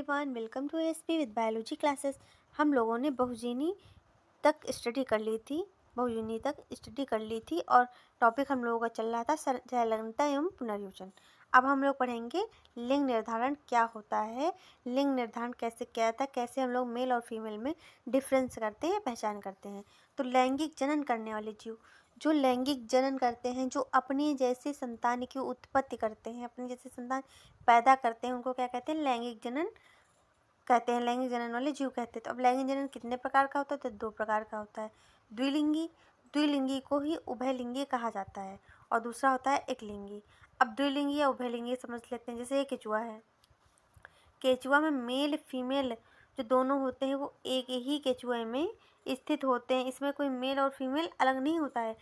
Everyone, welcome to SP with biology classes. हम लोगों ने बहुजीनी तक स्टडी कर ली थी और टॉपिक हम लोगों का चल रहा था संलग्नता एवं पुनर्योजन। अब हम लोग पढ़ेंगे लिंग निर्धारण क्या होता है, लिंग निर्धारण कैसे किया जाता है, कैसे हम लोग मेल और फीमेल में डिफरेंस करते हैं, पहचान करते हैं। तो लैंगिक जनन करने वाले जीव, जो लैंगिक जनन करते हैं, जो अपनी जैसी संतान की उत्पत्ति करते हैं, अपनी जैसी संतान पैदा करते हैं, उनको क्या कहते हैं? लैंगिक जनन कहते हैं, लैंगिक जनन वाले जीव कहते हैं। तो अब लैंगिक जनन कितने प्रकार का होता है? तो 2 प्रकार का होता है। द्विलिंगी को ही उभयलिंगी कहा जाता है और दूसरा होता है एकलिंगी। अब द्विलिंगी या उभयलिंगी समझ लेते हैं। जैसे ये केचुआ है, केचुआ में मेल फीमेल जो दोनों होते हैं वो एक ही केचुए में स्थित होते हैं। इसमें कोई मेल और फीमेल अलग नहीं होता है।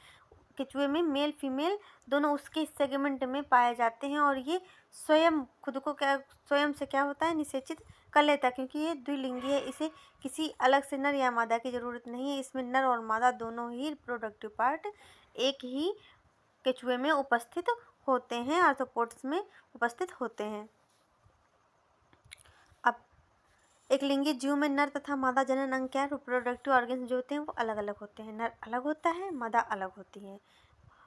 केचुए में मेल फीमेल दोनों उसके सेगमेंट में पाए जाते हैं और ये स्वयं खुद को स्वयं से क्या होता है? निषेचित कर लेता है, क्योंकि ये द्विलिंगी है। इसे किसी अलग से नर या मादा की जरूरत नहीं है। इसमें नर और मादा दोनों ही रिप्रोडक्टिव पार्ट एक ही केचुए में उपस्थित होते हैं, आर्थ्रोपोड्स में उपस्थित होते हैं। अब एक लिंगी जीव में नर तथा मादा जनन अंग क्या है? रिप्रोडक्टिव ऑर्गन्स जो होते हैं वो अलग अलग होते हैं। नर अलग होता है, मादा अलग होती है।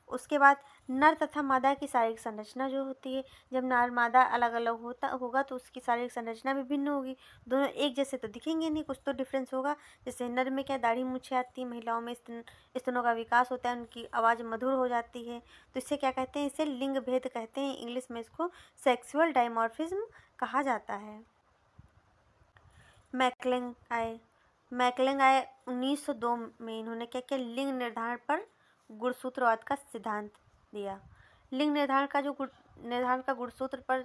उसके बाद नर तथा मादा की शारीरिक संरचना जो होती है, जब नर मादा अलग अलग होगा तो उसकी शारीरिक संरचना भी भिन्न होगी। दोनों एक जैसे तो दिखेंगे नहीं, कुछ तो डिफरेंस होगा। जैसे नर में क्या दाढ़ी मूछें आती है, महिलाओं में स्तनों का विकास होता है, उनकी आवाज़ मधुर हो जाती है। तो इसे क्या कहते हैं? इसे लिंग भेद कहते हैं। इंग्लिश में इसको सेक्सुअल डायमॉर्फिज्म कहा जाता है। मैकलेंग आए 1902 में। इन्होंने क्या किया? लिंग निर्धारण पर गुणसूत्रवाद का सिद्धांत दिया। लिंग निर्धारण का गुणसूत्र पर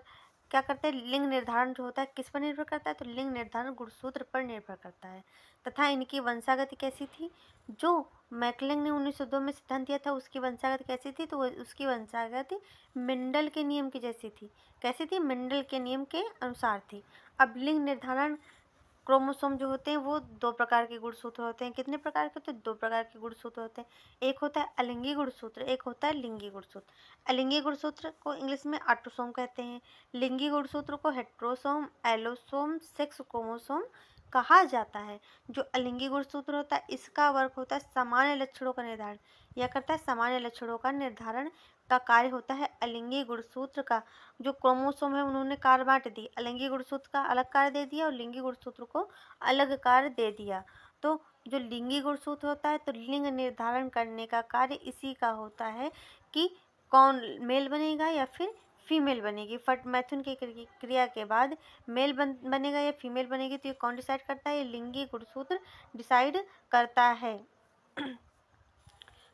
क्या करते हैं? लिंग निर्धारण जो होता है किस पर निर्भर करता है? तो लिंग निर्धारण गुणसूत्र पर निर्भर करता है। तथा इनकी वंशागति कैसी थी? जो मैकलेंग ने 1902 में सिद्धांत दिया था उसकी वंशागति कैसी थी? तो उसकी वंशागति मेंडल के नियम की जैसी थी। कैसी थी? मेंडल के नियम के अनुसार थी। अब लिंग निर्धारण क्रोमोसोम जो होते हैं वो 2 प्रकार के गुणसूत्र होते हैं। कितने प्रकार के होते हैं? 2 प्रकार के गुणसूत्र होते हैं। एक होता है अलिंगी गुणसूत्र, एक होता है लिंगी गुणसूत्र। अलिंगी गुणसूत्र को इंग्लिश में ऑटोसोम कहते हैं। लिंगी गुणसूत्र को हेट्रोसोम, एलोसोम, सेक्स क्रोमोसोम कहा जाता है। जो अलिंगी गुणसूत्र होता है इसका वर्क होता है सामान्य लक्षणों का निर्धारण। यह करता है सामान्य लक्षणों का निर्धारण का कार्य होता है अलिंगी गुणसूत्र का। जो क्रोमोसोम है उन्होंने कार्य बांट दी, अलिंगी गुणसूत्र का अलग कार्य दे दिया और लिंगी गुणसूत्र को अलग कार्य दे दिया। तो जो लिंगी गुणसूत्र होता है तो लिंग निर्धारण करने का कार्य इसी का होता है कि कौन मेल बनेगा या फिर फीमेल बनेगी। मैथुन की क्रिया के बाद मेल बनेगा या फीमेल बनेगी, तो ये कौन डिसाइड करता है? ये लिंगी गुणसूत्र डिसाइड करता है।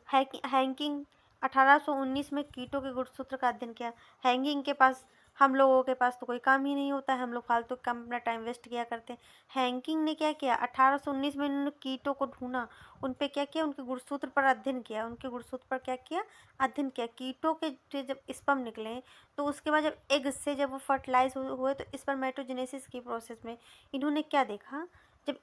हैंकिंग 1819 में कीटों के गुणसूत्र का अध्ययन किया। हैंकिंग के पास, हम लोगों के पास तो कोई काम ही नहीं होता है, हम लोग फालतू काम अपना टाइम वेस्ट किया करते हैं। हैंकिंग ने क्या किया? 1819 में उन्होंने कीटों को ढूंढा, उन पे क्या किया? उनके गुणसूत्र पर अध्ययन किया। उनके गुणसूत्र पर क्या किया? अध्ययन किया। कीटों के जब स्पर्म निकले तो उसके बाद जब एग से जब वो फर्टिलाइज हुए तो स्पर्मेटोजेनेसिस की प्रोसेस में इन्होंने क्या देखा? जब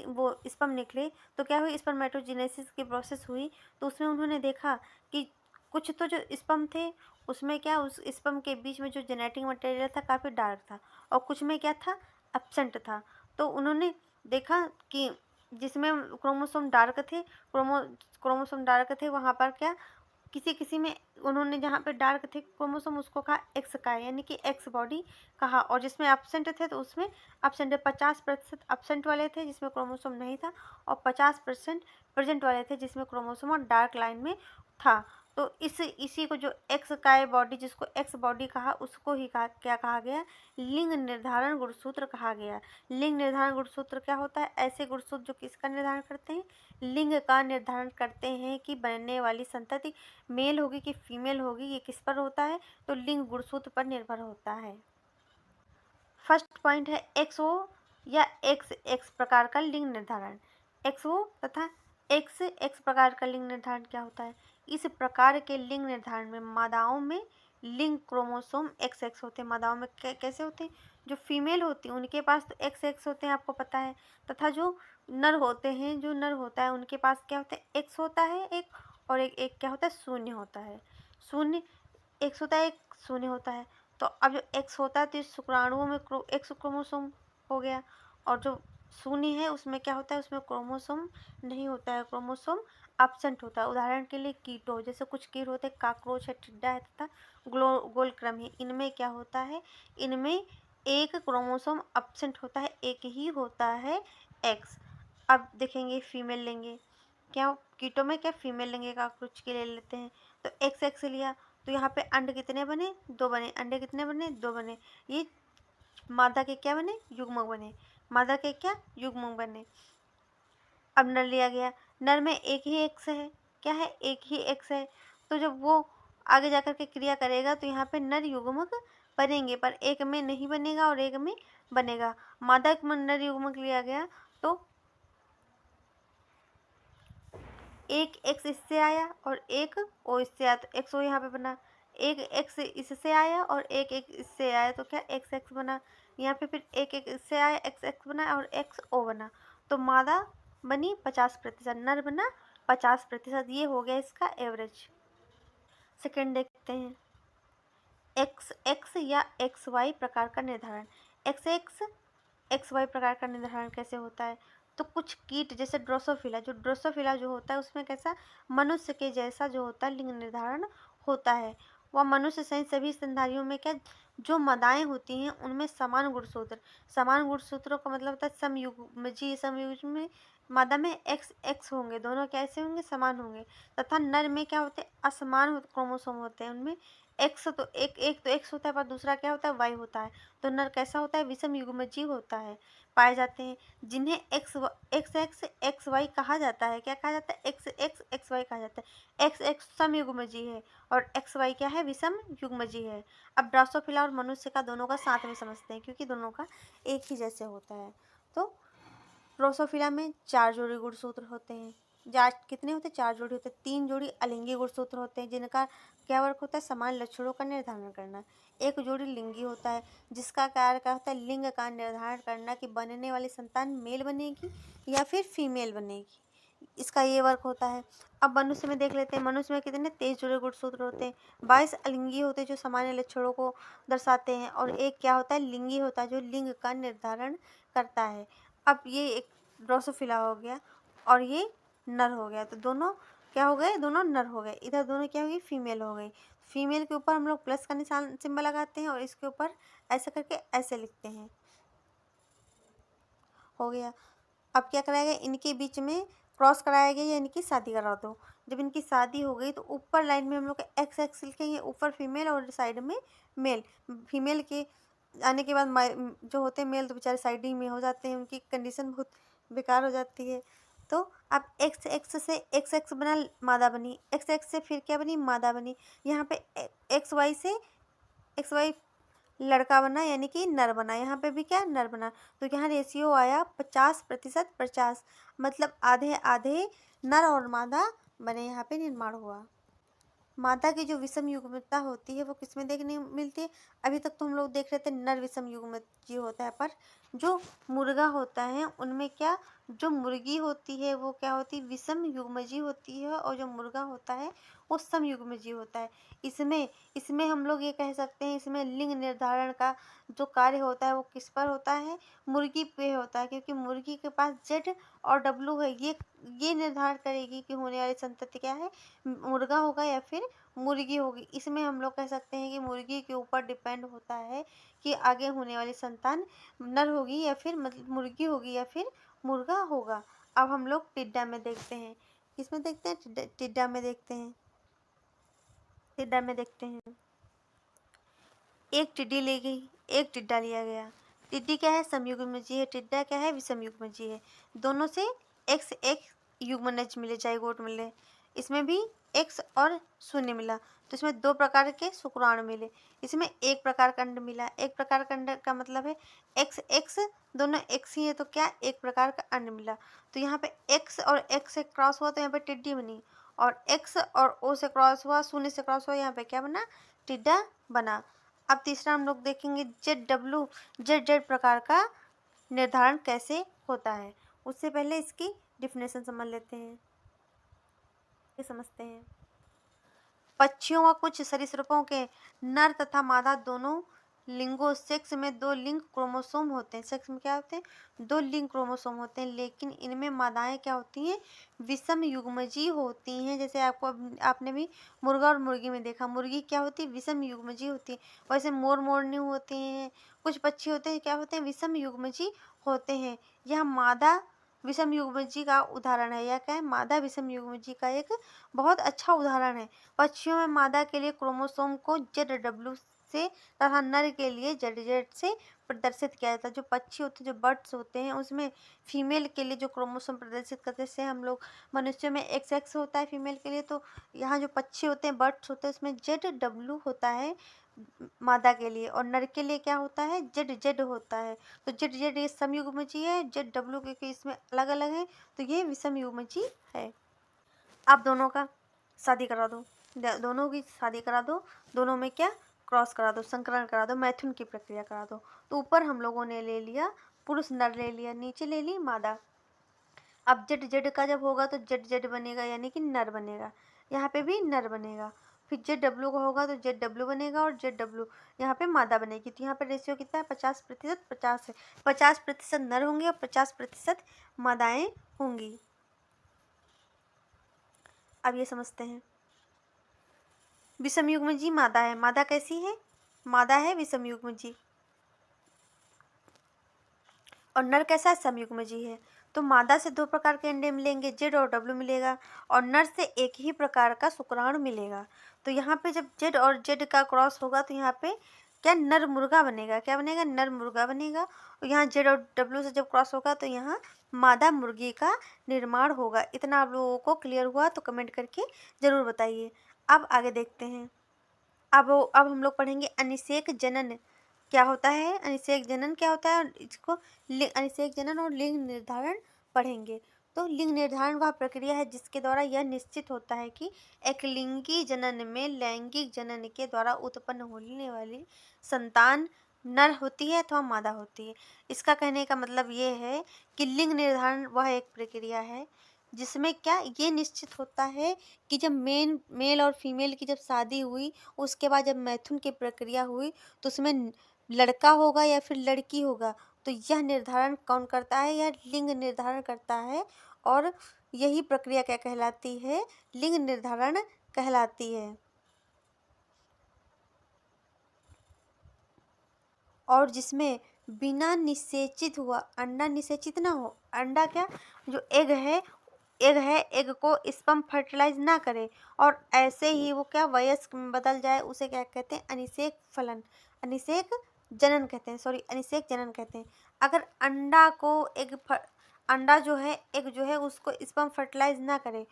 वो स्पर्म निकले तो क्या हुई? स्पर्मेटोजेनेसिस की प्रोसेस हुई तो उसमें उन्होंने देखा कि कुछ तो जो स्पर्म थे उसमें क्या, उस स्पर्म के बीच में जो जेनेटिक मटेरियल था काफ़ी डार्क था और कुछ में क्या था? एब्सेंट था। तो उन्होंने देखा कि जिसमें क्रोमोसोम डार्क थे, क्रोमोसोम डार्क थे वहाँ पर क्या, किसी में उन्होंने जहाँ पे डार्क थे क्रोमोसोम उसको कहा एक्स का, यानी कि एक्स बॉडी कहा। और जिसमें एब्सेंट थे तो उसमें एब्सेंट 50% एब्सेंट वाले थे जिसमें क्रोमोसोम नहीं था और 50% प्रेजेंट वाले थे जिसमें क्रोमोसोम और डार्क लाइन में था। तो इसी को जो एक्स काय बॉडी, जिसको एक्स बॉडी कहा, उसको ही क्या कहा गया? लिंग निर्धारण गुणसूत्र कहा गया। लिंग निर्धारण गुणसूत्र क्या होता है? ऐसे गुणसूत्र जो किसका निर्धारण करते हैं? लिंग का निर्धारण करते हैं कि बनने वाली संतति मेल होगी कि फीमेल होगी। ये किस पर होता है? तो लिंग गुणसूत्र पर निर्भर होता है। फर्स्ट पॉइंट है XO या XX प्रकार का लिंग निर्धारण। XO तथा XX प्रकार का लिंग निर्धारण क्या होता है? इस प्रकार के लिंग निर्धारण में मादाओं में लिंग क्रोमोसोम XX होते हैं। मादाओं में कैसे होते हैं? जो फीमेल होती हैं उनके पास तो XX होते हैं, आपको पता है। तथा जो नर होते हैं, जो नर होता है उनके पास क्या होता है? X होता है एक, और एक क्या होता है? शून्य होता है। शून्य X होता है, एक शून्य होता है। तो अब जो X होता है तो इस शुक्राणुओं में X क्रोमोसोम हो गया। और जो शून्य है उसमें क्या होता है, उसमें क्रोमोसोम नहीं होता है, क्रोमोसोम एब्सेंट होता है। उदाहरण के लिए कीटो, जैसे कुछ कीट होते हैं, काकरोच है, टिड्डा है तथा गोलक्रम है। इनमें क्या होता है, इनमें एक क्रोमोसोम एब्सेंट होता है, एक ही होता है एक्स। अब देखेंगे फीमेल लेंगे, क्या कीटों में क्या फीमेल लेंगे, काकरोच के ले लेते हैं, तो एक्स एक्स लिया, तो यहाँ पे अंड कितने बने, 2 बने। अंडे कितने बने, 2 बने। ये मादा के क्या बने, युग्मक बने। मादा के क्या, युग्मक बने। अब नर लिया गया, नर में एक ही एक्स है, क्या है, एक ही एक्स है। तो जब वो आगे जाकर के क्रिया करेगा तो यहाँ पे नर युग्मक बनेंगे, पर एक में नहीं बनेगा और एक में बनेगा। मादा में नर युग्मक लिया गया तो एक एक्स इससे आया और एक ओ इससे आया, तो एक्स ओ यहाँ पे बना। एक एक्स इससे आया और एक एक इससे आया, तो क्या एक्स एक्स बना। यहाँ पे फिर एक एक इससे आया, एक्स एक्स बना और एक्स ओ बना। तो मादा बनी 50%, नर बना 50%। ये हो गया इसका एवरेज। सेकेंड देखते हैं, एक्स एक्स या एक्स वाई प्रकार का निर्धारण। एक्स एक्स एक्स वाई प्रकार का निर्धारण कैसे होता है, तो कुछ कीट जैसे ड्रोसोफिला जो होता है उसमें कैसा, मनुष्य के जैसा जो होता है लिंग निर्धारण होता है। वह मनुष्य सहित सभी स्तनधारियों में क्या, जो मादाएं होती हैं उनमें समान गुणसूत्रों का मतलब होता है समयुग्म में मादा में एक्स एक्स होंगे, दोनों कैसे होंगे, समान होंगे। तथा नर में क्या होते हैं, असमान क्रोमोसोम होते हैं। उनमें एक्स तो एक तो एक्स होता है, पर दूसरा क्या होता है, वाई होता है। तो नर कैसा होता है, विषम युग्मजीव होता है, पाए जाते हैं। जिन्हें X X X X Y कहा जाता है, क्या कहा जाता है, एक्स एक्स एक्स वाई कहा जाता है। एक्स एक्स सम युग्मजीव है और एक्स वाई क्या है, विषम युग्मजीव है। अब ड्रोसोफिला और मनुष्य का दोनों का साथ में समझते हैं, क्योंकि दोनों का एक ही जैसे होता है। तो ड्रोसोफिला में 4 जोड़ी गुणसूत्र होते हैं। कितने होते हैं, 4 जोड़ी होते हैं। 3 जोड़ी अलिंगी गुणसूत्र होते हैं, जिनका क्या वर्क होता है, समान लक्षणों का निर्धारण करना। एक जोड़ी लिंगी होता है, जिसका कार्य क्या होता है, लिंग का निर्धारण करना कि बनने वाली संतान मेल बनेगी या फिर फीमेल बनेगी, इसका ये वर्क होता है। अब मनुष्य में देख लेते हैं, मनुष्य में कितने 23 जोड़े गुणसूत्र होते हैं। 22 अलिंगी होते हैं जो सामान्य लक्षणों को दर्शाते हैं, और एक क्या होता है, लिंगी होता है जो लिंग का निर्धारण करता है। अब ये एक ड्रोसोफिला हो गया और ये नर हो गया, तो दोनों क्या हो गए, दोनों नर हो गए। इधर दोनों क्या होगी, फीमेल हो गई। फीमेल के ऊपर हम लोग प्लस का निशान सिंबल लगाते हैं और इसके ऊपर ऐसे करके ऐसे लिखते हैं, हो गया। अब क्या कराया गया, इनके बीच में क्रॉस कराया गया या इनकी शादी करा दो। जब इनकी शादी हो गई तो ऊपर लाइन में हम लोग एक्स एक्स लिखेंगे, ऊपर फीमेल और साइड में मेल। फीमेल के आने के बाद जो होते हैं मेल तो बेचारे साइडिंग में हो जाते हैं, उनकी कंडीशन बहुत बेकार हो जाती है। तो अब एक्स एक्स से एक्स एक्स बना, मादा बनी। एक्स एक्स से फिर क्या बनी, मादा बनी। यहाँ पे एक्स वाई से एक्स वाई लड़का बना, यानी कि नर बना। यहाँ पे भी क्या, नर बना। तो यहाँ रेशियो आया 50% 50, मतलब आधे आधे नर और मादा बने, यहाँ पे निर्माण हुआ। मादा की जो विषम युग्मता होती है वो किसमें देखने मिलती है, अभी तक तो हम लोग देख रहे थे नर विषम युग्मजी होता है, पर जो मुर्गा होता है उनमें क्या, जो मुर्गी होती है वो क्या होती है, विषम युग्मजी होती है, और जो मुर्गा होता है वो सम युग्मजी होता है। इसमें इसमें हम लोग ये कह सकते हैं, इसमें लिंग निर्धारण का जो कार्य होता है वो किस पर होता है, मुर्गी पे होता है, क्योंकि मुर्गी के पास जेड और डब्लू है। ये निर्धारण करेगी कि होने वाली संतति क्या है, मुर्गा होगा या फिर मुर्गी होगी। इसमें हम लोग कह सकते हैं कि मुर्गी के ऊपर डिपेंड होता है कि आगे होने वाली संतान नर होगी या फिर मतलब मुर्गी होगी या फिर मुर्गा होगा। अब हम लोग टिड्डा में देखते हैं, किसमें देखते हैं, टिड्डा में देखते हैं। टिड्डा में देखते हैं, एक टिड्डी ली गई, एक टिड्डा लिया गया। टिड्डी क्या है, समयुग्मजी है, टिड्डा क्या है, विषमयुग्मजी है। दोनों से एक्स एक युग्मनज मिले, जाइगोट मिले। इसमें भी एक्स और शून्य मिला, तो इसमें 2 प्रकार के शुक्राणु मिले। इसमें एक प्रकार का अंड मिला। एक प्रकार का अंड का मतलब है एक्स एक्स, दोनों एक्स ही है, तो क्या, एक प्रकार का अंड मिला। तो यहाँ पे एक्स और एक्स से क्रॉस हुआ तो यहाँ पे टिड्डी बनी, और एक्स और ओ से क्रॉस हुआ, शून्य से क्रॉस हुआ, यहाँ पे क्या बना, टिड्डा बना। अब तीसरा हम लोग देखेंगे जेड जेड प्रकार का निर्धारण कैसे होता है। उससे पहले इसकी डिफिनेशन समझ लेते हैं, ये समझते हैं। पक्षियों व कुछ सरीसृपों के नर तथा मादा दोनों लिंगो सेक्स में 2 लिंग क्रोमोसोम होते हैं। सेक्स में क्या होते हैं? 2 लिंग क्रोमोसोम होते हैं, लेकिन इनमें मादाएं क्या होती हैं? विषम युग्मजी होती हैं। जैसे आपने भी मुर्गा और मुर्गी में देखा, मुर्गी क्या होती है? विषम युग्मजी होती है। वैसे मोर मोरनी होते हैं, कुछ पक्षी होते हैं, क्या होते हैं? विषम युग्मजी होते हैं। यह मादा विषम युग्मजी का उदाहरण है। यह क्या है? मादा विषम युग्मजी का एक बहुत अच्छा उदाहरण है। पक्षियों में मादा के लिए क्रोमोसोम को ZW से तथा नर के लिए ZZ से प्रदर्शित किया जाता है। जो पक्षी होते हैं, जो बर्ड्स होते हैं, उसमें फीमेल के लिए जो क्रोमोसोम प्रदर्शित करते हैं, जैसे हम लोग मनुष्यों में XX होता है फीमेल के लिए, तो यहाँ जो पक्षी होते हैं, बर्ड्स होते हैं, उसमें ZW होता है मादा के लिए, और नर के लिए क्या होता है? ZZ होता है। तो ZZ ये समयुग्मजी है, ZW क्योंकि इसमें अलग अलग है, तो ये विषम युग्मजी है। आप दोनों का शादी करा दो, दोनों की शादी करा दो, दोनों में क्या? क्रॉस करा दो, संकरण करा दो, मैथुन की प्रक्रिया करा दो। तो ऊपर हम लोगों ने ले लिया पुरुष नर ले लिया, नीचे ले ली मादा। अब ZZ का जब होगा तो ZZ बनेगा, यानी कि नर बनेगा। यहाँ पे भी नर बनेगा। फिर ZW का होगा तो ZW बनेगा, और ZW यहाँ पे मादा बनेगी। तो यहाँ पे रेशियो कितना है? 50% 50 है। 50% नर होंगे और 50% मादाएं होंगी। अब ये समझते हैं। विषम युग्मजी मादा है। मादा कैसी है? मादा है विषम युग्मजी। और नर कैसा है? समयुग्मजी है। तो मादा से 2 प्रकार के अंडे मिलेंगे, Z और W मिलेगा, और नर से एक ही प्रकार का शुक्राणु मिलेगा। तो यहाँ पे जब Z और Z का क्रॉस होगा तो यहाँ पे क्या? नर मुर्गा बनेगा। क्या बनेगा? नर मुर्गा बनेगा। और यहाँ Z और W से जब क्रॉस होगा तो यहाँ मादा मुर्गी का निर्माण होगा। इतना आप लोगों को क्लियर हुआ तो कमेंट करके ज़रूर बताइए। अब आगे देखते हैं। अब हम लोग पढ़ेंगे अनिषेक जनन क्या होता है। अनिषेक जनन क्या होता है, इसको अनिषेक जनन और लिंग निर्धारण पढ़ेंगे। तो लिंग निर्धारण वह प्रक्रिया है जिसके द्वारा यह निश्चित होता है कि एकलिंगी जनन में लैंगिक जनन के द्वारा उत्पन्न होने वाली संतान नर होती है अथवा मादा होती है। इसका कहने का मतलब ये है कि लिंग निर्धारण वह एक प्रक्रिया है जिसमें क्या ये निश्चित होता है कि जब मेल और फीमेल की जब शादी हुई, उसके बाद जब मैथुन की प्रक्रिया हुई, तो उसमें लड़का होगा या फिर लड़की होगा। तो यह निर्धारण कौन करता है? यह लिंग निर्धारण करता है, और यही प्रक्रिया क्या कहलाती है? लिंग निर्धारण कहलाती है। और जिसमें बिना निषेचित हुआ अंडा निषेचित ना हो, अंडा क्या? जो एग है, एग को स्पर्म फर्टिलाइज ना करे और ऐसे ही वो क्या वयस्क में बदल जाए, उसे क्या कहते हैं? अनिषेक फलन, अनिषेक जनन कहते हैं, सॉरी अनिषेक जनन कहते हैं। अगर अंडा जो है, एग जो है, उसको स्पर्म फर्टिलाइज ना करे,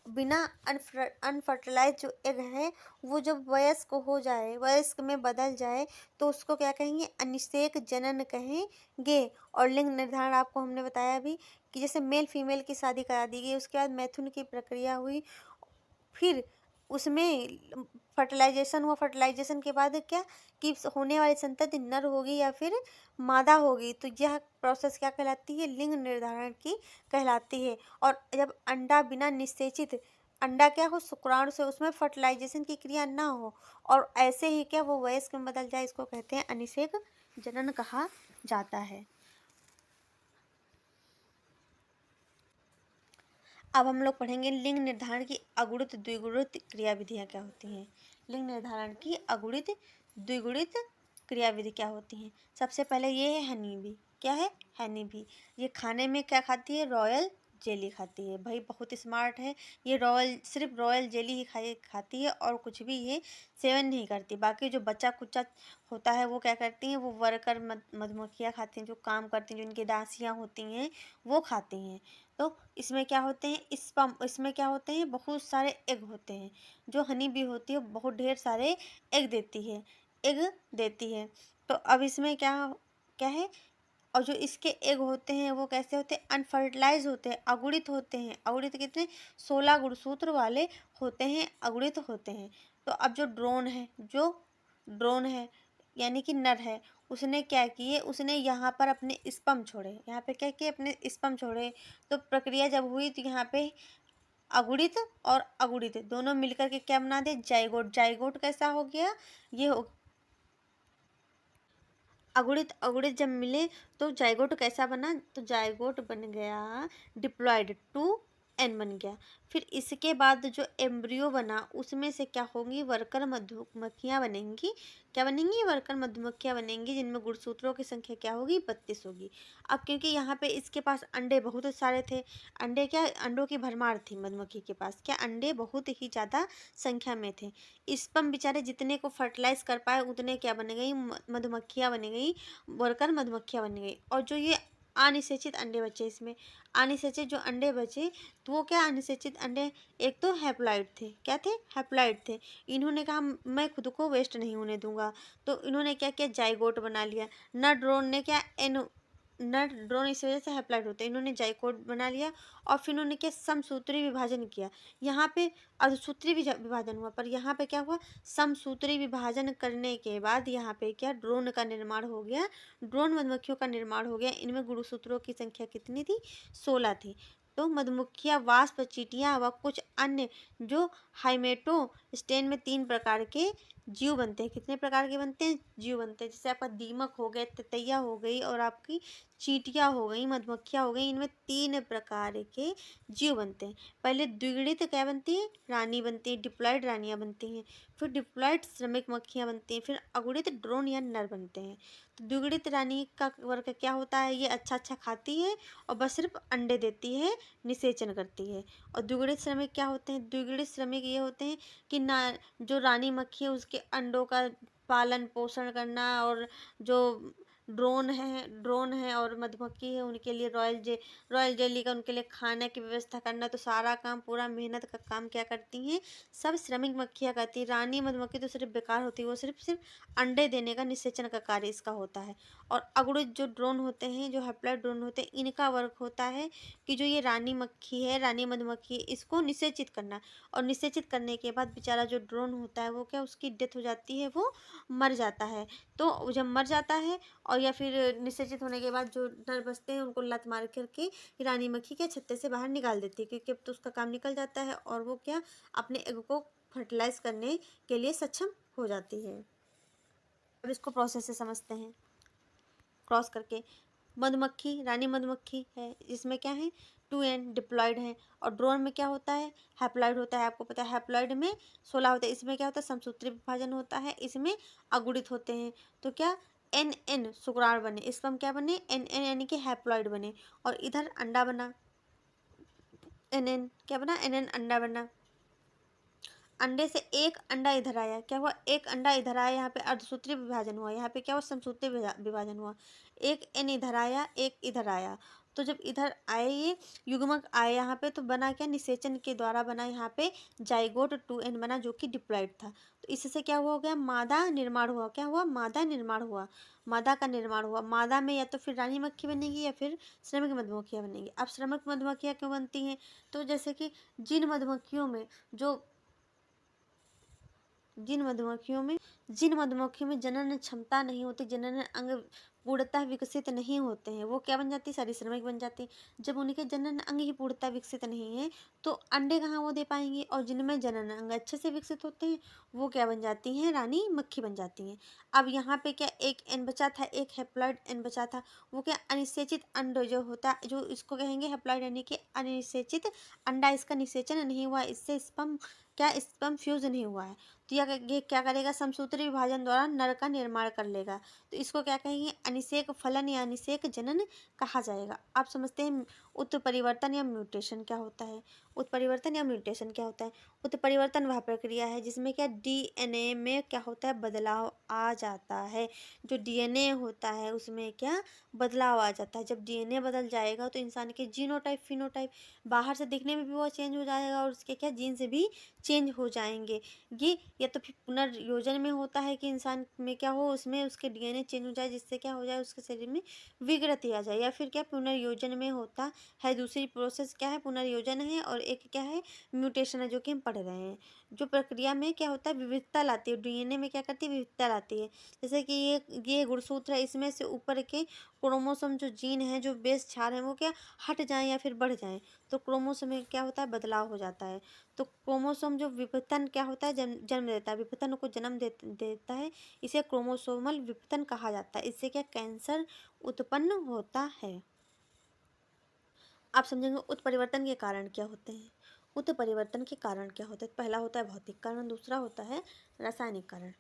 बिना अनफर्टिलाइज जो एग है वो जब वयस्क हो जाए, वयस्क में बदल जाए, तो उसको क्या कहेंगे? अनिषेक जनन कहेंगे। और लिंग निर्धारण आपको हमने बताया भी कि जैसे मेल फीमेल की शादी करा दी गई, उसके बाद मैथुन की प्रक्रिया हुई, फिर उसमें फर्टिलाइजेशन हुआ, फर्टिलाइजेशन के बाद क्या कि होने वाली संतति नर होगी या फिर मादा होगी। तो यह प्रोसेस क्या कहलाती है? लिंग निर्धारण की कहलाती है। और जब अंडा बिना निषेचित अंडा क्या हो, शुक्राणु से उसमें फर्टिलाइजेशन की क्रिया ना हो और ऐसे ही क्या वो वयस्क में बदल जाए, इसको कहते हैं अनिषेक जनन कहा जाता है। अब हम लोग पढ़ेंगे लिंग निर्धारण की अगुणित द्विगुणित क्रियाविधियाँ क्या होती हैं। लिंग निर्धारण की अगुणित द्विगुणित क्रियाविधि क्या होती हैं। सबसे पहले ये है हनी बी। क्या है? Honey bee. ये खाने में क्या खाती है? रॉयल जेली खाती है। भाई बहुत स्मार्ट है ये। सिर्फ रॉयल जेली ही खाती है और कुछ भी ये सेवन नहीं करती। बाकी जो बच्चा कुच्चा होता है वो क्या करती हैं? वो वर्कर मधुमक्खियाँ खाती हैं, जो काम करती हैं, जो इनकी दासियाँ होती हैं, वो खाती हैं। तो इसमें क्या होते हैं? इसमें क्या होते हैं? बहुत सारे एग होते हैं। जो हनी बी होती है बहुत ढेर सारे एग देती है। तो अब इसमें क्या क्या है? और जो इसके एग होते हैं वो कैसे होते हैं? अनफर्टिलाइज होते हैं, अगुणित होते हैं। अगुणित कितने? 16 गुणसूत्र वाले होते हैं, अगुणित होते हैं। तो अब जो ड्रोन है यानी कि नर है, उसने क्या किए? उसने यहाँ पर अपने स्पर्म छोड़े। यहाँ पे क्या किए? अपने स्पर्म छोड़े। तो प्रक्रिया जब हुई तो यहाँ पे अगुणित और अगुणित दोनों मिलकर के क्या बना दे? जाइगोट। जाइगोट कैसा हो गया? ये हो अगुड़ित अगुड़ित जब मिले तो जाइगोट कैसा बना, तो जाइगोट बन गया डिप्लॉयड, टू एन बन गया। फिर इसके बाद जो एम्ब्रियो बना उसमें से क्या होंगी, वर्कर मधुमक्खियां बनेंगी। क्या बनेंगी, वर्कर मधुमक्खियां बनेंगी, जिनमें गुणसूत्रों की संख्या क्या होगी, 32 होगी। अब क्योंकि यहाँ पे इसके पास अंडे बहुत सारे थे, अंडे क्या, अंडों की भरमार थी मधुमक्खी के पास, क्या अंडे बहुत ही ज़्यादा संख्या में थे। स्पर्म बेचारे जितने को फर्टिलाइज कर पाए उतने क्या बन गई, मधुमक्खियां बन गई, वर्कर मधुमक्खियां बन गई। और जो ये अनिषेचित अंडे बचे, इसमें अनिषेचित जो अंडे बचे, तो वो क्या, अनिषेचित अंडे एक तो हैप्लॉइड थे, क्या थे, हैप्लॉइड थे। इन्होंने कहा मैं खुद को वेस्ट नहीं होने दूंगा, तो इन्होंने क्या किया, जाइगोट बना लिया। नर ड्रोन ने क्या, एन नर ड्रोन इस वजह से हैप्लॉइड होते हैं, इन्होंने जाइगोट बना लिया। और फिर इन्होंने क्या, समसूत्री विभाजन किया। यहाँ पे अर्धसूत्री विभाजन हुआ, पर यहाँ पे क्या हुआ, समसूत्री विभाजन करने के बाद यहाँ पे क्या, ड्रोन का निर्माण हो गया, ड्रोन मधुमक्खियों का निर्माण हो गया। इनमें गुणसूत्रों की संख्या कितनी थी, 16 थी। तो मधुमक्खियां, वास्प, चींटियां व कुछ अन्य जो हाइमेटो स्टेन में 3 प्रकार के जीव बनते हैं। कितने प्रकार के बनते हैं, जीव बनते हैं। जैसे आपका दीमक हो गए, ततैया हो गई, और आपकी चींटियां हो गई, मधुमक्खियां हो गई। इनमें 3 प्रकार के जीव बनते हैं। पहले द्विगुणित क्या बनती है, रानी बनती है, डिप्लॉयड रानियां बनती हैं। फिर डिप्लॉयड श्रमिक मक्खियां बनती हैं। फिर अगुणित ड्रोन या नर बनते हैं। तो द्विगुणित रानी का वर्ग क्या होता है, ये अच्छा अच्छा खाती है और बस सिर्फ अंडे देती है, निषेचन करती है। और द्विगुणित श्रमिक क्या होते हैं, द्विगुणित श्रमिक ये होते हैं कि ना, जो रानी मक्खी है उसके अंडों का पालन पोषण करना, और जो ड्रोन है और मधुमक्खी है उनके लिए रॉयल जेली का उनके लिए खाने की व्यवस्था करना। तो सारा काम, पूरा मेहनत का काम क्या करती हैं, सब श्रमिक मक्खियाँ करती हैं। रानी मधुमक्खी तो सिर्फ बेकार होती है, वो सिर्फ सिर्फ अंडे देने का, निषेचन का कार्य इसका होता है। और अगुणित जो ड्रोन होते हैं, जो हैप्लॉइड ड्रोन होते हैं, इनका वर्क होता है कि जो ये रानी मक्खी है, रानी मधुमक्खी है, इसको निषेचित करना। और निषेचित करने के बाद बेचारा जो ड्रोन होता है वो क्या, उसकी डेथ हो जाती है, वो मर जाता है। तो जब मर जाता है और या फिर निषेचित होने के बाद जो नर बचते हैं उनको लात मार करके रानी मक्खी क्या, छत्ते से बाहर निकाल देती है, क्योंकि अब तो उसका काम निकल जाता है और वो क्या, अपने एग को फर्टिलाइज करने के लिए सक्षम हो जाती है। अब इसको प्रोसेस से समझते हैं, क्रॉस करके। मधुमक्खी, रानी मधुमक्खी है, इसमें क्या है, 2n डिप्लॉयड है। और ड्रोन में क्या होता है, हैप्लॉइड होता है। आपको पता है हैप्लॉइड में 16 होते हैं। इसमें क्या होता है, समसूत्री विभाजन होता है, इसमें अगुणित होते हैं। तो क्या, एन एन शुक्राणु बने, इसमें हम क्या बने, एन एन यानी कि हैप्लॉइड बने। और इधर अंडा बना, एन एन क्या बना, एन एन अंडा बना। अंडे से एक अंडा इधर आया, क्या हुआ, एक अंडा इधर आया, यहाँ पे अर्धसूत्री विभाजन हुआ, यहाँ पे क्या हुआ, समसूत्री विभाजन हुआ। एक एन इधर आया, एक इधर आया। तो जब इधर आए ये युग्मक आए यहाँ पे, तो बना क्या, निषेचन के द्वारा बना यहाँ पे जाइगोट 2n बना, जो कि डिप्लॉयड था। तो इससे क्या हुआ, हो गया, मादा निर्माण हुआ। क्या हुआ, मादा निर्माण हुआ, मादा का निर्माण हुआ। मादा में या तो फिर रानी मक्खी बनेगी या फिर श्रमिक मधुमक्खियाँ बनेगी। अब श्रमिक मधुमक्खियाँ क्यों बनती हैं, तो जैसे कि जिन मधुमक्खियों में जो जिन मधुमक्खियों में जनन क्षमता नहीं होती, जनन अंग पूर्णतः विकसित नहीं होते हैं, वो क्या बन जाती, सारी श्रमिक बन जाती। जब उनके जनन अंग ही पूर्णतः विकसित नहीं है तो अंडे कहाँ वो दे पाएंगी। और जिनमें जनन अंग अच्छे से विकसित होते हैं वो क्या बन जाती हैं, रानी मक्खी बन जाती हैं। अब यहाँ पे क्या, एक एन बचा था, एक हैप्लॉइड एन बचा था। वो क्या, अनिषेचित अंड जो होता है, जो इसको कहेंगे हैप्लॉइड यानी कि अनिषेचित अंडा, इसका निषेचन नहीं हुआ, इससे स्पर्म क्या, स्पर्म फ्यूज नहीं हुआ है। तो ये क्या करेगा, समसूत्री विभाजन द्वारा नर का निर्माण कर लेगा। तो इसको क्या कहेंगे, अनिषेक फलन या अनिषेक जनन कहा जाएगा। आप समझते हैं उत्परिवर्तन या म्यूटेशन क्या होता है। उत्परिवर्तन या म्यूटेशन क्या होता है, उत्परिवर्तन वह प्रक्रिया है जिसमें क्या, डीएनए में क्या होता है, बदलाव आ जाता है। जो डीएनए होता है उसमें क्या, बदलाव आ जाता है। जब डीएनए बदल जाएगा तो इंसान के जीनोटाइप फिनोटाइप, बाहर से दिखने में भी वो चेंज हो जाएगा और उसके क्या, जीन से भी चेंज हो जाएंगे। ये या तो फिर पुनर्योजन में होता है कि इंसान में क्या हो, उसमें उसके डीएनए चेंज हो जाए, जिससे क्या हो जाए, उसके शरीर में विकृति आ जाए। या फिर क्या, पुनर्योजन में होता है, दूसरी प्रोसेस क्या है, पुनर्योजन है, और एक क्या है, म्यूटेशन है, जो कि हम पढ़ रहे हैं। जो प्रक्रिया में क्या होता है, विविधता लाती है, डीएनए में क्या करती है, विविधता लाती है। जैसे कि ये गुणसूत्र है, इसमें से ऊपर के क्रोमोसोम जो जीन है, जो बेस क्षार है, वो क्या हट जाएँ या फिर बढ़ जाएँ, तो क्रोमोसोम में क्या होता है, बदलाव हो जाता है। तो क्रोमोसोम जो विघटन क्या होता है, जन्म देता है, विघटन को जन्म देता है, इसे क्रोमोसोमल विघटन कहा जाता है। इससे क्या कैंसर उत्पन्न होता है। आप समझेंगे उत्परिवर्तन के कारण क्या होते हैं। उत्परिवर्तन के कारण क्या होते हैं, पहला होता है भौतिक कारण, दूसरा होता है रासायनिक कारण।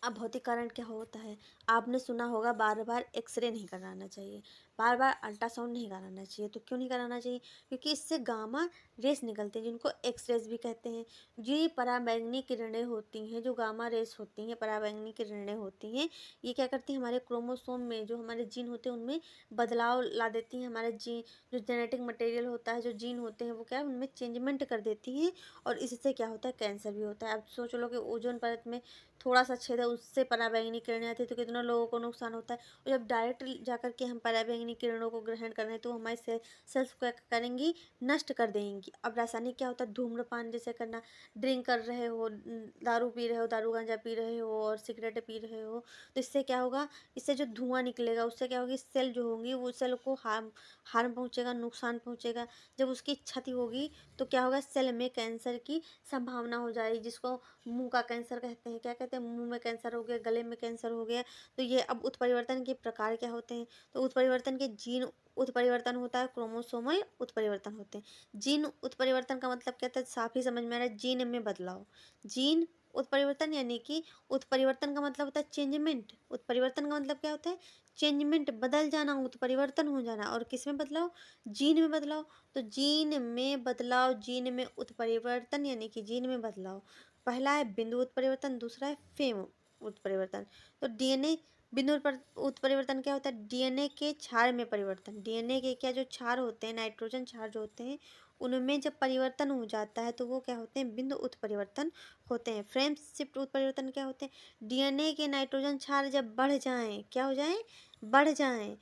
अब भौतिक कारण क्या होता है, आपने सुना होगा बार बार एक्सरे नहीं कराना चाहिए, बार बार अल्ट्रासाउंड नहीं कराना चाहिए। तो क्यों नहीं कराना चाहिए, क्योंकि इससे गामा रेस निकलते हैं, जिनको एक्सरेज भी कहते हैं। ये पराबैंगनी किरणें होती हैं, जो गामा रेस होती हैं, पराबैंगनी किरणें होती हैं, ये क्या करती हैं, हमारे क्रोमोसोम में जो हमारे जीन होते हैं उनमें बदलाव ला देती हैं। हमारे जीन जो जेनेटिक मटेरियल होता है, जो जीन होते हैं, वो क्या है, उनमें चेंजमेंट कर देती हैं, और इससे क्या होता है, कैंसर भी होता है। अब सोच लो कि ओजोन परत में थोड़ा सा छेद है, उससे पराबैंगनी किरणें आती है, तो कितना लोगों को नुकसान होता है। और जब डायरेक्ट जाकर के हम पराबैंगनी किरणों को ग्रहण कर रहे हैं, तो हमारे सेल्स को क्या करेंगी, नष्ट कर देंगी। अब रासायनिक क्या होता है, धूम्रपान जैसे करना, ड्रिंक कर रहे हो, दारू पी रहे हो, दारू गांजा पी रहे हो और सिगरेट पी रहे हो, तो इससे क्या होगा, इससे जो धुआं निकलेगा उससे क्या होगी, सेल जो होंगी वो सेल को हार्म पहुंचेगा, नुकसान पहुंचेगा। जब उसकी क्षति होगी तो क्या होगा, सेल में कैंसर की संभावना हो जाएगी, जिसको मुंह का कैंसर कहते हैं। क्या कहते हैं, मुंह में कैंसर हो गया, गले में कैंसर हो गया। तो ये अब उत्परिवर्तन के प्रकार क्या होते हैं, तो उत्परिवर्तन के जीन उत्परिवर्तन होता है, क्रोमोसोमल उत्परिवर्तन होते हैं। जीन उत्परिवर्तन का मतलब क्या था, साफ ही समझ में आ रहा है, जीन में बदलाव। जीन उत्परिवर्तन यानी कि उत्परिवर्तन का मतलब होता है चेंजमेंट। उत्परिवर्तन का मतलब क्या होता है, चेंजमेंट, बदल जाना, उत्परिवर्तन हो जाना। और किस में बदलाव, जीन में बदलाव। तो जीन में बदलाव, जीन में उत्परिवर्तन यानी कि जीन में बदलाव। पहला है बिंदु उत्परिवर्तन, दूसरा है फेम उत्परिवर्तन। तो डीएनए बिंदु उत्परिवर्तन क्या होता है, डीएनए के क्षार में परिवर्तन। डीएनए के क्या जो क्षार होते हैं, नाइट्रोजन क्षार जो होते हैं, उनमें जब परिवर्तन हो जाता है तो वो क्या होते हैं, बिंदु उत्परिवर्तन होते हैं। फ्रेम शिफ्ट उत्परिवर्तन क्या होते हैं, डीएनए के नाइट्रोजन क्षार जब बढ़ जाएं, क्या हो जाएं, बढ़ जाएं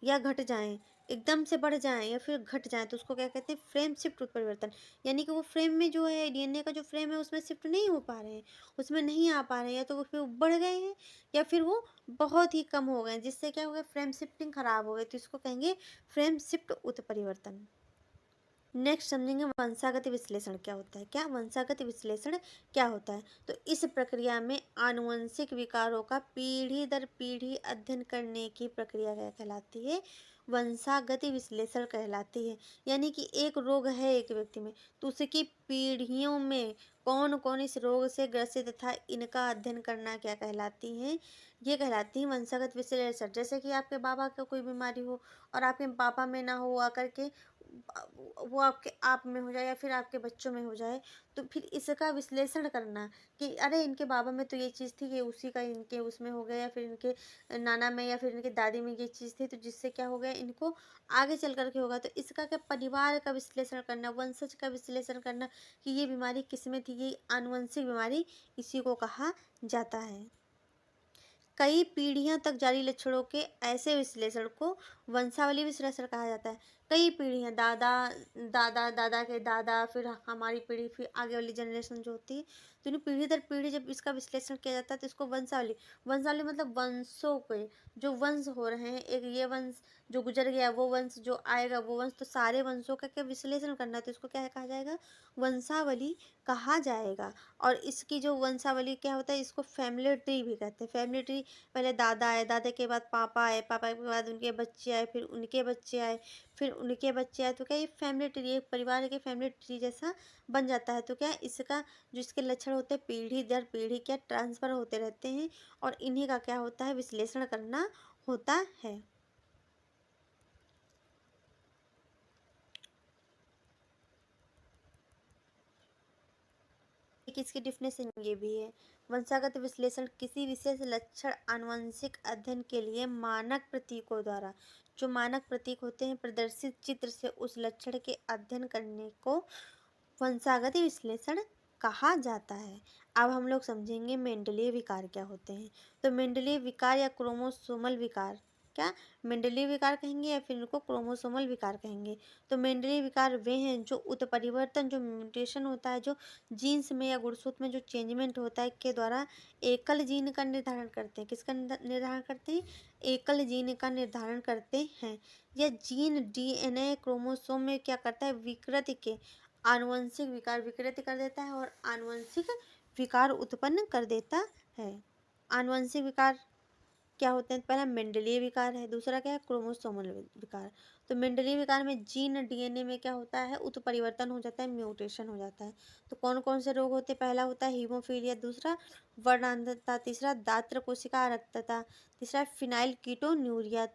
या घट जाएं, एकदम से बढ़ जाएं या फिर घट जाएं, तो उसको क्या कहते हैं, फ्रेम शिफ्ट उत्परिवर्तन। यानी कि वो फ्रेम में जो है, डीएनए का जो फ्रेम है उसमें शिफ्ट नहीं हो पा रहे हैं, उसमें नहीं आ पा रहे हैं, या तो वो फिर बढ़ गए हैं या फिर वो बहुत ही कम हो गए, जिससे क्या हो गया, फ्रेम शिफ्टिंग खराब हो गई, तो इसको कहेंगे फ्रेम शिफ्ट उत्परिवर्तन। नेक्स्ट समझेंगे वंशागत विश्लेषण क्या होता है। क्या वंशागत विश्लेषण क्या होता है, तो इस प्रक्रिया में आनुवंशिक विकारों का पीढ़ी दर पीढ़ी अध्ययन करने की प्रक्रिया क्या कहलाती है, वंशागत विश्लेषण कहलाती है। यानी कि एक रोग है एक व्यक्ति में, तो उसकी पीढ़ियों में कौन कौन इस रोग से ग्रसित था, इनका अध्ययन करना क्या कहलाती है, ये कहलाती है वंशागत विश्लेषण। जैसे कि आपके बाबा को कोई बीमारी हो और आपके पापा में ना हो, आकर के वो आपके आप में हो जाए या फिर आपके बच्चों में हो जाए, तो फिर इसका विश्लेषण करना कि अरे इनके बाबा में तो ये चीज़ थी, कि उसी का इनके उसमें हो गया, या फिर इनके नाना में या फिर इनके दादी में ये चीज़ थी, तो जिससे क्या हो गया, इनको आगे चल कर के होगा। तो इसका क्या, परिवार का विश्लेषण करना, वंशज का विश्लेषण करना कि ये बीमारी किस में थी, ये आनुवंशिक बीमारी, इसी को कहा जाता है। कई पीढ़ियां तक जारी लक्षणों के ऐसे विश्लेषण को वंशावली विश्लेषण कहा जाता है। कई पीढ़ियां, दादा दादा दादा के दादा, फिर हमारी पीढ़ी, फिर आगे वाली जनरेशन जो होती है, तो इन पीढ़ी दर पीढ़ी जब इसका विश्लेषण किया जाता है तो इसको वंशावली, वंशावली मतलब वंशों के जो वंश हो रहे हैं, एक ये वंश जो गुजर गया, वो वंश जो आएगा, वो वंश, तो सारे वंशों का क्या विश्लेषण करना है, तो इसको क्या कहा जाएगा, वंशावली कहा जाएगा। और इसकी जो वंशावली क्या होता है, इसको फैमिली ट्री भी कहते हैं। फैमिली ट्री, पहले दादा आए, दादा के बाद पापा आए, पापा के बाद उनके बच्चे आए, फिर उनके बच्चे आए, फिर उनके बच्चे आए, तो क्या ये फैमिली ट्री, एक परिवार के फैमिली ट्री जैसा बन जाता है। तो क्या इसका जो इसके लक्षण होते हैं, पीढ़ी दर पीढ़ी क्या ट्रांसफर होते रहते हैं, और इन्हीं का क्या होता है, विश्लेषण करना होता है। एक इसकी डिफिनेशन ये भी है, वंशागत विश्लेषण किसी विशेष लक्षण आनुवंशिक अध्ययन के लिए मानक प्रतीकों द्वारा, जो मानक प्रतीक होते हैं, प्रदर्शित चित्र से उस लक्षण के अध्ययन करने को वंशागत विश्लेषण कहा जाता है। अब हम लोग समझेंगे मेंडलीय विकार क्या होते हैं। तो मेंडलीय विकार या क्रोमोसोमल विकार क्या मेंडलीय विकार कहेंगे या फिर इनको क्रोमोसोमल विकार कहेंगे। तो मेंडलीय विकार वे हैं जो उत्परिवर्तन, जो म्यूटेशन होता है, जो जीन्स में या गुणसूत्र में जो चेंजमेंट होता है के द्वारा एकल जीन का निर्धारण करते हैं। किसका निर्धारण करते हैं? एकल जीन का निर्धारण करते हैं। यह जीन डीएनए क्रोमोसोम में क्या करता है? विकृति के आनुवंशिक विकार विकृति कर देता है और आनुवंशिक विकार उत्पन्न कर देता है। आनुवंशिक विकार क्या होते हैं? पहला मेंडलीय विकार है, दूसरा क्या है? क्रोमोसोमल विकार। तो मेंडलीय विकार में जीन डीएनए में क्या होता है? उत्परिवर्तन हो जाता है, म्यूटेशन हो जाता है। तो कौन कौन से रोग होते हैं? पहला होता है हीमोफीलिया, दूसरा वर्णांधता, तीसरा दात्र कोशिका रक्तता, तीसरा फिनाइल कीटोन्यूरिया,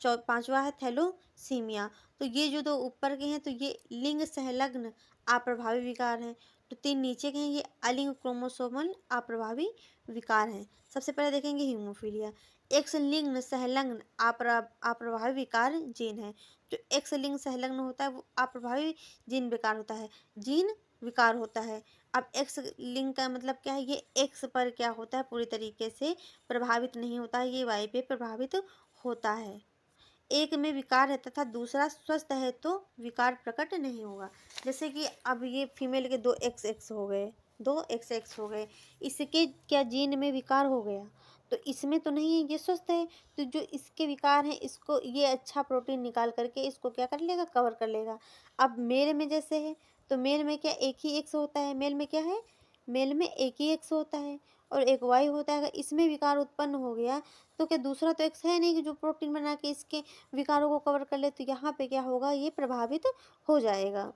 पांचवा है थैलोसीमिया। तो ये जो दो ऊपर के हैं तो ये लिंग संलग्न अप्रभावी विकार हैं। तो तीन नीचे के हैं ये अलिंग क्रोमोसोमल अप्रभावी विकार हैं। सबसे पहले देखेंगे हीमोफीलिया। एक्स लिंग संलग्न अप्रभावी विकार जीन है। जो एक्स लिंग संलग्न होता है वो अप्रभावी जीन विकार होता है, जीन विकार होता है। अब एक्स लिंग का मतलब क्या है? ये एक्स पर क्या होता है? पूरी तरीके से प्रभावित नहीं होता है, ये वाई पे प्रभावित होता है। एक में विकार है तथा दूसरा स्वस्थ है तो विकार प्रकट नहीं होगा। जैसे कि अब ये फीमेल के दो एक्स एक्स हो गए, दो एक्स एक्स हो गए, इसके क्या जीन में विकार हो गया? तो इसमें तो नहीं है, ये स्वस्थ है। तो जो इसके विकार हैं इसको ये अच्छा प्रोटीन निकाल करके इसको क्या कर लेगा? कवर कर लेगा। अब मेल में जैसे है तो मेल में क्या एक ही एक्स होता है? मेल में क्या है? मेल में एक ही एक्स होता है और एक वाई होता है। अगर इसमें विकार उत्पन्न हो गया तो क्या दूसरा तो एक्स है नहीं कि जो प्रोटीन बना के इसके विकारों को कवर कर ले। तो यहाँ पे क्या होगा? ये प्रभावित हो जाएगा।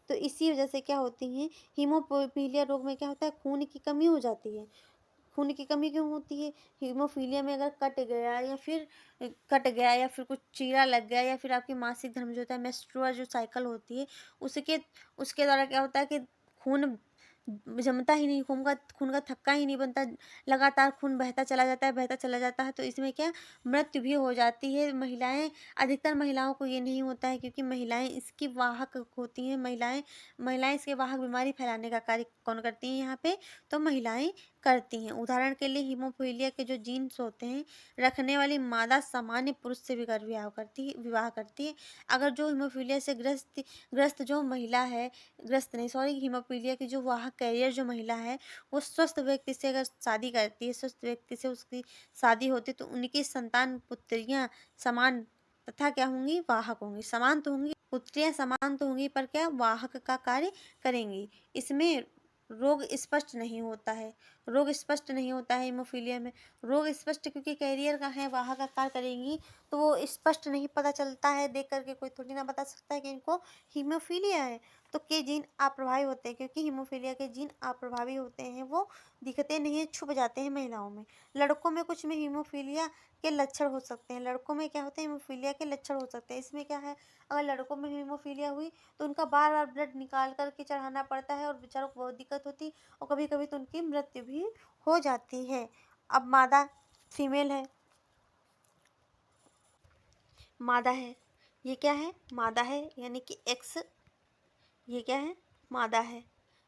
तो इसी वजह से क्या होती है? हीमोफीलिया रोग में क्या होता है? खून की कमी हो जाती है। खून की कमी क्यों होती है? हीमोफीलिया में अगर कट गया या फिर कुछ चीरा लग गया या फिर आपकी मासिक धर्म जो होता है, मेंस्ट्रुअल जो साइकिल होती है, उसके उसके द्वारा क्या होता है कि खून जमता ही नहीं, खून का थक्का ही नहीं बनता, लगातार खून बहता चला जाता है, बहता चला जाता है। तो इसमें क्या मृत्यु भी हो जाती है। महिलाएं, अधिकतर महिलाओं को ये नहीं होता है क्योंकि महिलाएं इसकी वाहक होती हैं। महिलाएं इसके वाहक बीमारी फैलाने का कार्य कौन करती हैं यहाँ पे? तो महिलाएं करती हैं। उदाहरण के लिए हीमोफीलिया के जो जीन्स होते हैं, रखने वाली मादा सामान्य पुरुष से विवाह करती है। अगर जो हीमोफीलिया से ग्रस्त जो महिला है, ग्रस्त नहीं सॉरी हीमोफीलिया की जो वाहक कैरियर जो महिला है, वो स्वस्थ व्यक्ति से अगर शादी करती है, स्वस्थ व्यक्ति से उसकी शादी होती है तो उनकी संतान पुत्रियां समान तथा क्या होंगी? वाहक होंगी। समान तो होंगी, पुत्रियां समान तो होंगी पर क्या वाहक का कार्य करेंगी। इसमें रोग स्पष्ट नहीं होता है, रोग स्पष्ट नहीं होता है हीमोफीलिया में। रोग स्पष्ट क्योंकि कैरियर का है, वाहक का कार्य करेंगी तो वो स्पष्ट नहीं पता चलता है। देख करके कोई थोड़ी ना बता सकता है कि इनको हीमोफीलिया है। तो के जीन अप्रभावी होते हैं क्योंकि हीमोफीलिया के जीन अप्रभावी होते हैं, वो दिखते नहीं है, छुप जाते हैं महिलाओं में। लड़कों में कुछ में हीमोफीलिया के लक्षण हो सकते हैं, लड़कों में क्या होते हैं? हीमोफीलिया के लक्षण हो सकते हैं। इसमें क्या है? अगर लड़कों में हीमोफीलिया हुई तो उनका बार बार ब्लड निकाल करके चढ़ाना पड़ता है और बेचारों को बहुत दिक्कत होती है और कभी कभी तो उनकी मृत्यु भी हो जाती है। अब मादा फीमेल है, मादा है, ये क्या है? मादा है यानी कि एक्स, ये क्या है? मादा है।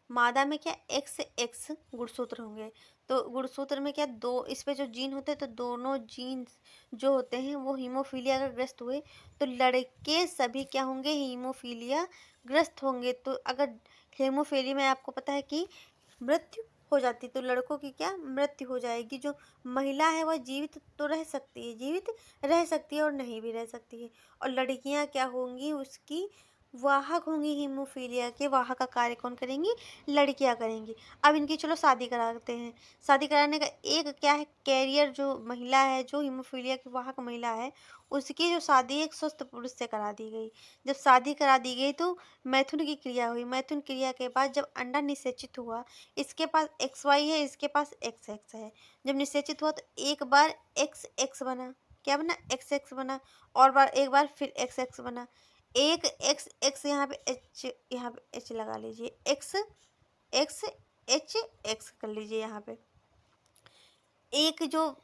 मादा में क्या एक्स एक्स गुणसूत्र होंगे। तो गुणसूत्र में क्या दो, इस पे जो जीन होते हैं तो दोनों जीन जो होते हैं वो हीमोफीलिया अगर ग्रस्त हुए तो लड़के सभी क्या होंगे? हीमोफीलिया ग्रस्त होंगे। तो अगर हीमोफीलिया में आपको पता है कि मृत्यु हो जाती, तो लड़कों की क्या मृत्यु हो जाएगी। जो महिला है वह जीवित तो रह सकती है, जीवित रह सकती है और नहीं भी रह सकती है। और लड़कियां क्या होंगी? उसकी वाहक होंगी। हीमोफीलिया के वाहक का कार्य कौन करेंगी? लड़कियां करेंगी। अब इनकी चलो शादी कराते हैं। शादी कराने का एक क्या है? कैरियर जो महिला है, जो हीमोफीलिया की वाहक महिला है, उसकी जो शादी एक स्वस्थ पुरुष से करा दी गई। जब शादी करा दी गई तो मैथुन की क्रिया हुई। मैथुन क्रिया के बाद जब अंडा निषेचित हुआ, इसके पास एक्स वाई है, इसके पास एक्स एक्स है। जब निषेचित हुआ तो एक बार एक्स एक्स बना, क्या बना? एक्स एक्स बना। और बार एक बार फिर एक्स एक्स बना। एक एक्स एक्स यहाँ पे एच, यहाँ पे एच लगा लीजिए, एक्स एक्स एच एक्स कर लीजिए। यहाँ पे एक जो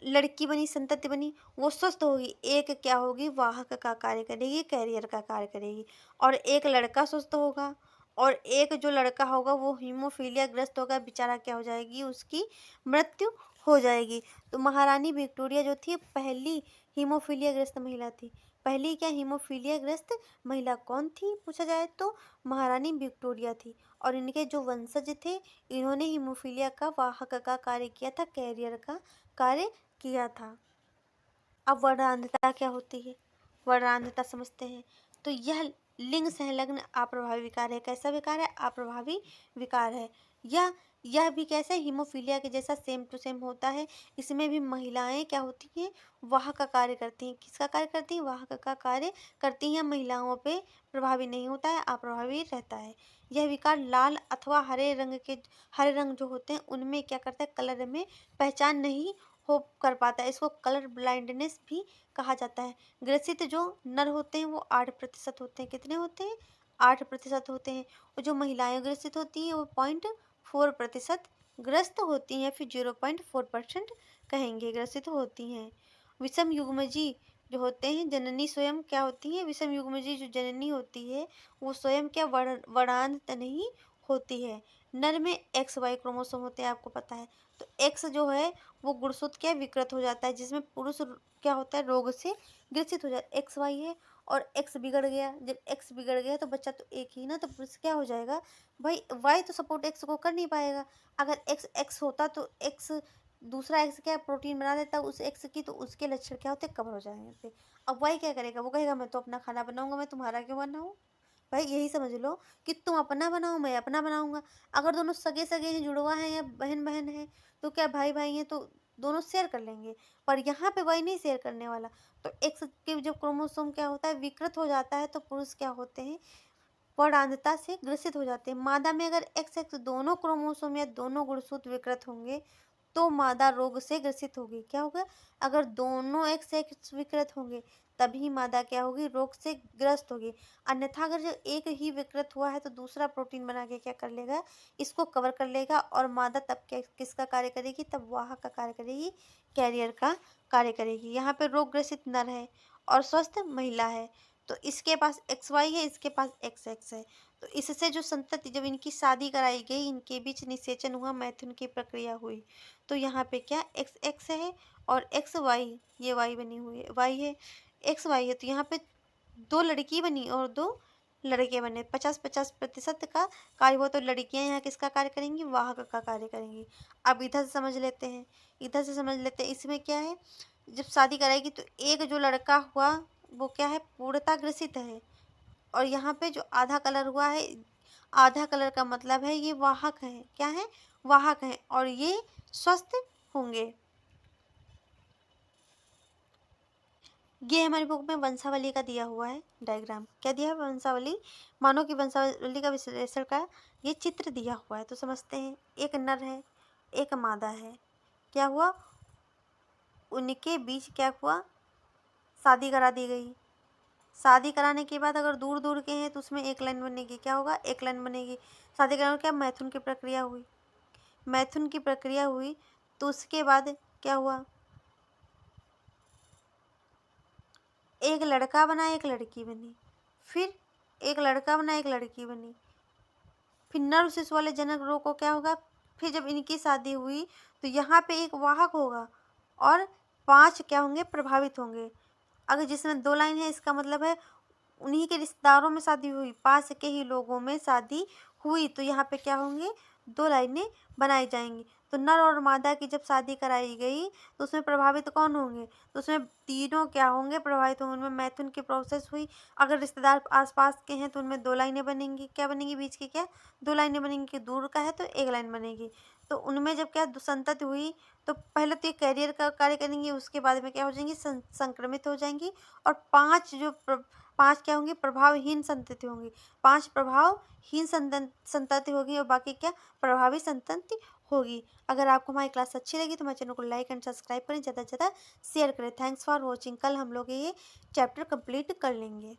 लड़की बनी, संतति बनी, वो स्वस्थ होगी। एक क्या होगी? वाहक का कार्य करेगी, कैरियर का कार्य करेगी। और एक लड़का स्वस्थ होगा और एक जो लड़का होगा वो हीमोफीलिया ग्रस्त होगा, बेचारा क्या हो जाएगी? उसकी मृत्यु हो जाएगी। तो महारानी विक्टोरिया जो थी पहली हीमोफीलिया ग्रस्त महिला थी। पहली क्या हीमोफीलिया ग्रस्त महिला कौन थी पूछा जाए तो महारानी विक्टोरिया थी, और इनके जो वंशज थे इन्होंने हीमोफीलिया का वाहक का कार्य किया था, कैरियर का कार्य किया था। अब वर्णांधता क्या होती है, वर्णांधता समझते हैं। तो यह लिंग संलग्न अप्रभावी विकार है। कैसा विकार है? अप्रभावी विकार है। यह भी कैसे हीमोफीलिया के जैसा सेम टू सेम होता है। इसमें भी महिलाएं क्या होती हैं, वाहक का कार्य करती हैं। किसका कार्य करती हैं? वाहक का कार्य करती हैं। महिलाओं पे प्रभावी नहीं होता है, अप्रभावी रहता है। यह विकार लाल अथवा हरे रंग जो होते हैं उनमें क्या करता है, कलर में पहचान नहीं हो कर पाता है। इसको कलर ब्लाइंडनेस भी कहा जाता है। ग्रसित जो नर होते हैं वो 8% होते हैं। कितने होते हैं? 8% होते हैं। और जो महिलाएं ग्रसित होती हैं वो 0.4% ग्रस्त होती हैं, फिर 0.4% कहेंगे ग्रसित होती हैं। विषम युग्मजी जो होते हैं, जननी स्वयं क्या होती है? विषम युग्मजी जो जननी होती है वो स्वयं क्या वर्णांत नहीं होती है। नर में XY क्रोमोसोम होते हैं, आपको पता है। तो X जो है वो गुणसूत्र क्या विकृत हो जाता है, जिसमें पुरुष क्या होता है, रोग से ग्रसित हो जाता है। XY है और X बिगड़ गया। जब X बिगड़ गया तो बच्चा तो एक ही ना, तो पुरुष क्या हो जाएगा भाई, Y तो सपोर्ट X को कर नहीं पाएगा। अगर X होता तो X दूसरा X क्या प्रोटीन बना देता उस X की, तो उसके लक्षण क्या होते, कवर हो जाएंगे। अब Y क्या करेगा? वो कहेगा मैं तो अपना खाना बनाऊंगा, मैं तुम्हारा क्यों बनाऊं। भाई यही समझ लो कि तुम अपना बनाओ, मैं अपना बनाऊंगा। अगर दोनों सगे सगे हैं, जुड़वा हैं या बहन बहन है, तो क्या भाई भाई हैं तो दोनों शेयर कर लेंगे। पर यहाँ पे वही नहीं शेयर करने वाला। तो एक्स के जब क्रोमोसोम क्या होता है, विकृत हो जाता है, तो पुरुष क्या होते हैं, वर्णांधता से ग्रसित हो जाते हैं। मादा में अगर एक्स एक्स दोनों क्रोमोसोम या दोनों गुणसूत्र विकृत होंगे तो मादा रोग से ग्रसित होगी। क्या होगा? अगर दोनों एक्स एक्स विकृत होंगे तभी मादा क्या होगी, रोग से ग्रस्त होगी। अन्यथा अगर जो एक ही विकृत हुआ है तो दूसरा प्रोटीन बना के क्या कर लेगा, इसको कवर कर लेगा, और मादा तब क्या किसका कार्य करेगी, तब वाहक का कार्य करेगी, कैरियर का कार्य करेगी। यहाँ पे रोग ग्रसित नर है और स्वस्थ महिला है। तो इसके पास XY है, इसके पास XX है। तो इससे जो संतति, जब इनकी शादी कराई गई, इनके बीच निषेचन हुआ, मैथुन की प्रक्रिया हुई, तो यहाँ पे क्या XX है और XY, ये Y बनी हुई है, Y है, XY है, तो यहाँ पे 2 लड़की बनी और 2 लड़के बने। 50-50% का कार्य हुआ। तो लड़कियां यहाँ किसका कार्य करेंगी, वाहक का कार्य करेंगी। अब इधर से समझ लेते हैं, इधर से समझ लेते हैं। इसमें क्या है, जब शादी कराएगी तो एक जो लड़का हुआ वो क्या है, पूर्णतः ग्रसित है। और यहाँ पे जो आधा कलर हुआ है, आधा कलर का मतलब है ये वाहक है। क्या है? वाहक है, और ये स्वस्थ होंगे। ये हमारी बुक में वंशावली का दिया हुआ है डायग्राम। क्या दिया है? वंशावली, मानव की वंशावली का विश्लेषण का ये चित्र दिया हुआ है। तो समझते हैं, एक नर है, एक मादा है। क्या हुआ? उनके बीच क्या हुआ, शादी करा दी गई। शादी कराने के बाद अगर दूर दूर के हैं तो उसमें एक लाइन बनेगी। क्या होगा? एक लाइन बनेगी। शादी कराने के क्या, मैथुन की प्रक्रिया हुई। मैथुन की प्रक्रिया हुई तो उसके बाद क्या हुआ, एक लड़का बना, एक लड़की बनी। फिर एक लड़का बना, एक लड़की बनी। फिर नर शिशु वाले जनक रोग को क्या होगा, फिर जब इनकी शादी हुई तो यहाँ पे एक वाहक होगा और 5 क्या होंगे, प्रभावित होंगे। अगर जिसमें 2 लाइन है इसका मतलब है उन्हीं के रिश्तेदारों में शादी हुई, पास के ही लोगों में शादी हुई, तो यहाँ पे क्या होंगे, 2 लाइनें बनाई जाएंगी। तो नर और मादा की जब शादी कराई गई तो उसमें प्रभावित कौन होंगे, तो उसमें तीनों क्या होंगे, प्रभावित होंगे। उनमें मैथुन की प्रोसेस हुई। अगर रिश्तेदार आसपास के हैं तो उनमें 2 लाइनें बनेंगी। क्या बनेंगी? बीच की क्या, 2 लाइनें बनेंगी। कि दूर का है तो 1 लाइन बनेगी। तो उनमें जब क्या संतति हुई तो पहले तो ये कैरियर का कार्य करेंगी, उसके बाद में क्या हो जाएंगी, संक्रमित हो जाएंगी। और 5 क्या होंगी, प्रभावहीन संतति होंगी। 5 प्रभावहीन संतति होगी और बाकी क्या, प्रभावी संतति होगी। अगर आपको हमारी क्लास अच्छी लगी तो हमारे चैनल को लाइक एंड सब्सक्राइब करें, ज़्यादा से ज़्यादा शेयर करें। Thanks for watching. कल हम लोग ये चैप्टर कंप्लीट कर लेंगे।